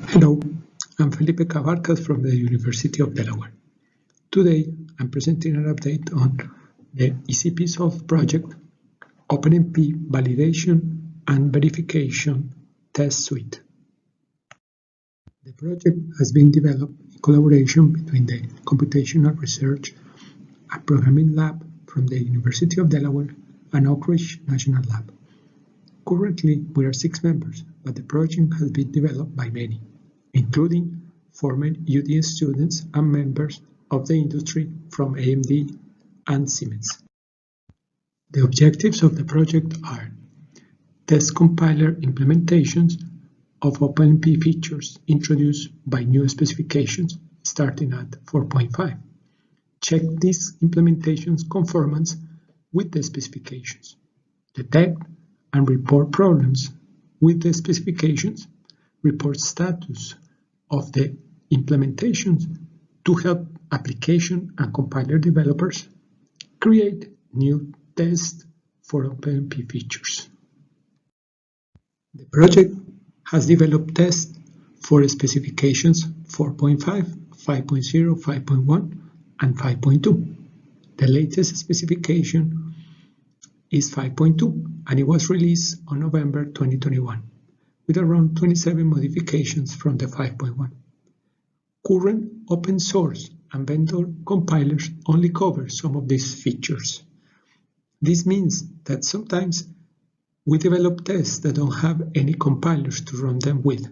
Hello, I'm Felipe Cabarcas from the University of Delaware. Today, I'm presenting an update on the ECP SOLLVE project, OpenMP Validation and Verification Testsuite. The project has been developed in collaboration between the Computational Research and Programming Lab from the University of Delaware and Oak Ridge National Lab. Currently, we are 6 members, but the project has been developed by many, including former UD students and members of the industry from AMD and Siemens. The objectives of the project are test compiler implementations of OpenMP features introduced by new specifications starting at 4.5. Check these implementations' conformance with the specifications. Detect and report problems with the specifications. Report status of the implementations to help application and compiler developers create new tests for OpenMP features. The project has developed tests for specifications 4.5, 5.0, 5.1, and 5.2. The latest specification is 5.2, and it was released on November 2021, with around 27 modifications from the 5.1. Current open source and vendor compilers only cover some of these features. This means that sometimes we develop tests that don't have any compilers to run them with.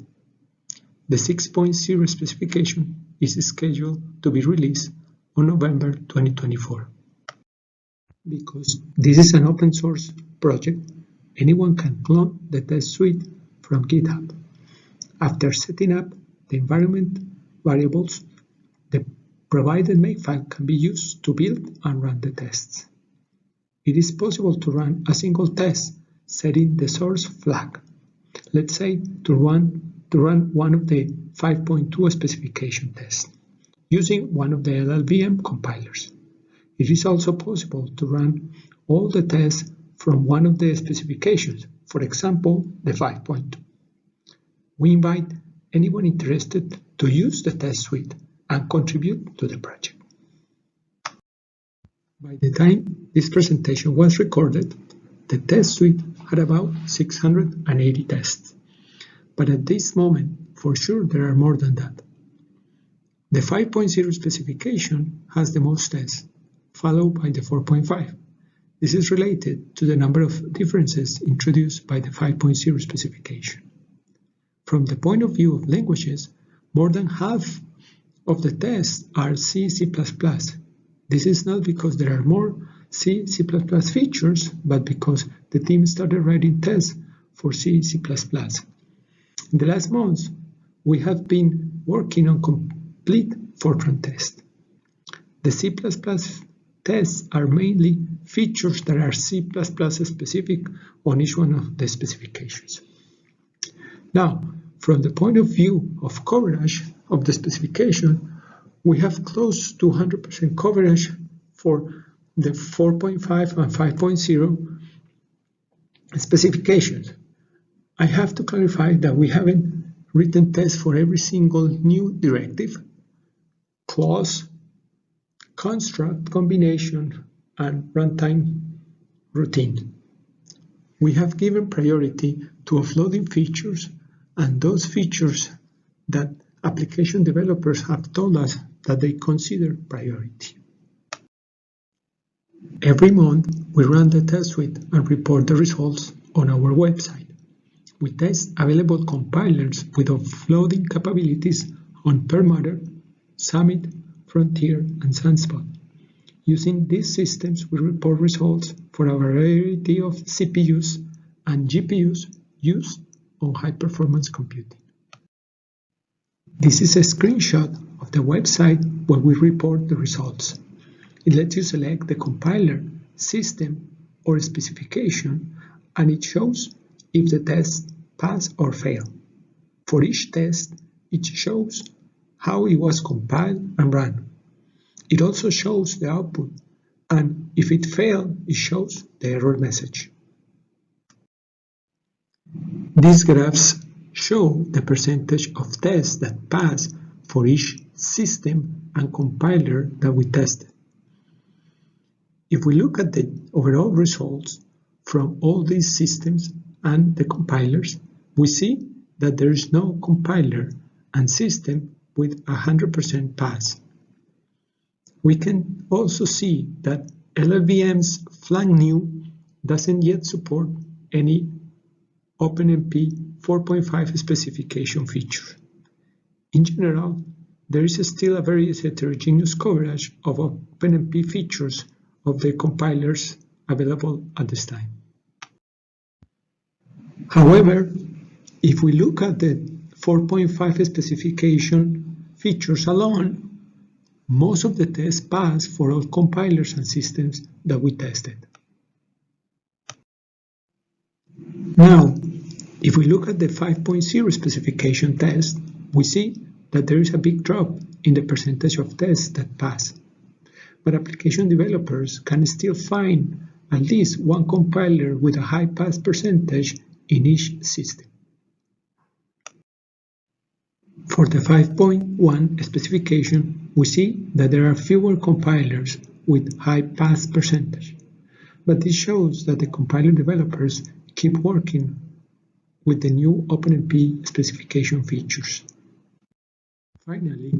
The 6.0 specification is scheduled to be released on November 2024. Because this is an open source project, anyone can clone the test suite from GitHub. After setting up the environment variables, the provided makefile can be used to build and run the tests. It is possible to run a single test setting the source flag, let's say to run one of the 5.2 specification tests, using one of the LLVM compilers. It is also possible to run all the tests from one of the specifications, for example, the 5.2. We invite anyone interested to use the test suite and contribute to the project. By the time this presentation was recorded, the test suite had about 680 tests. But at this moment, for sure, there are more than that. The 5.0 specification has the most tests, followed by the 4.5. This is related to the number of differences introduced by the 5.0 specification. From the point of view of languages, more than half of the tests are C, C++. This is not because there are more C, C++ features, but because the team started writing tests for C, C++. In the last months, we have been working on complete Fortran tests. The C++ tests are mainly features that are C++ specific on each one of the specifications. Now, from the point of view of coverage of the specification, we have close to 100% coverage for the 4.5 and 5.0 specifications. I have to clarify that we haven't written tests for every single new directive, clause, construct, combination, and runtime routine. We have given priority to offloading features and those features that application developers have told us that they consider priority. Every month, we run the test suite and report the results on our website. We test available compilers with offloading capabilities on Perlmutter, Summit, Frontier, and Sunspot. Using these systems, we report results for a variety of CPUs and GPUs used on high-performance computing. This is a screenshot of the website where we report the results. It lets you select the compiler, system, or specification, and it shows if the test pass or fail. For each test, it shows how it was compiled and run. It also shows the output, and if it failed, it shows the error message. These graphs show the percentage of tests that pass for each system and compiler that we tested. If we look at the overall results from all these systems and the compilers, we see that there is no compiler and system with 100% pass. We can also see that LLVM's Flang New doesn't yet support any OpenMP 4.5 specification feature. In general, there is still a very heterogeneous coverage of OpenMP features of the compilers available at this time. However, if we look at the 4.5 specification features alone, most of the tests pass for all compilers and systems that we tested. Now, if we look at the 5.0 specification test, we see that there is a big drop in the percentage of tests that pass. But application developers can still find at least one compiler with a high pass percentage in each system. For the 5.1 specification, we see that there are fewer compilers with high pass percentage, but this shows that the compiler developers keep working with the new OpenMP specification features. Finally,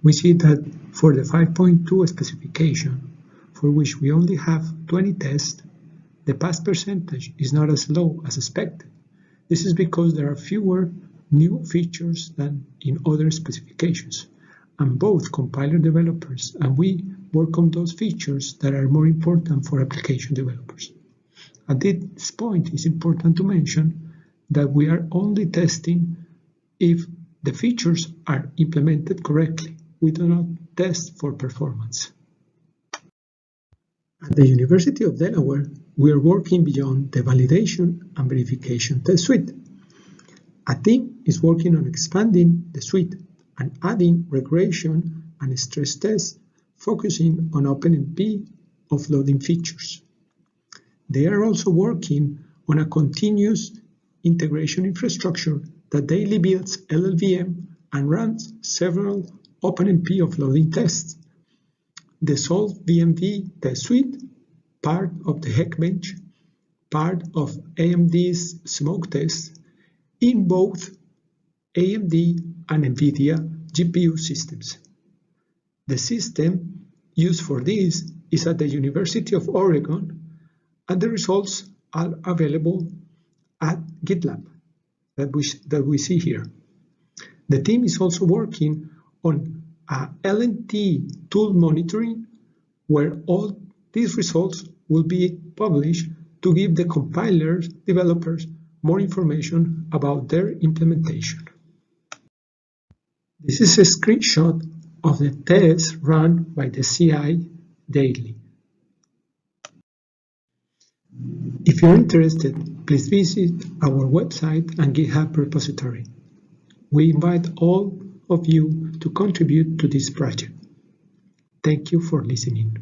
we see that for the 5.2 specification, for which we only have 20 tests, the pass percentage is not as low as expected. This is because there are fewer new features than in other specifications, and both compiler developers and we work on those features that are more important for application developers. At this point, it's important to mention that we are only testing if the features are implemented correctly. We do not test for performance. At the University of Delaware, we are working beyond the validation and verification test suite. A team is working on expanding the suite and adding regression and stress tests, focusing on OpenMP offloading features. They are also working on a continuous integration infrastructure that daily builds LLVM and runs several OpenMP offloading tests. The SOLLVE VMV test suite, part of the Heckbench, part of AMD's smoke test, in both AMD and NVIDIA GPU systems. The system used for this is at the University of Oregon, and the results are available at GitLab that we see here. The team is also working on a LNT tool monitoring, where all these results will be published to give the compilers developers more information about their implementation. This is a screenshot of the tests run by the CI daily. If you're interested, please visit our website and GitHub repository. We invite all of you to contribute to this project. Thank you for listening.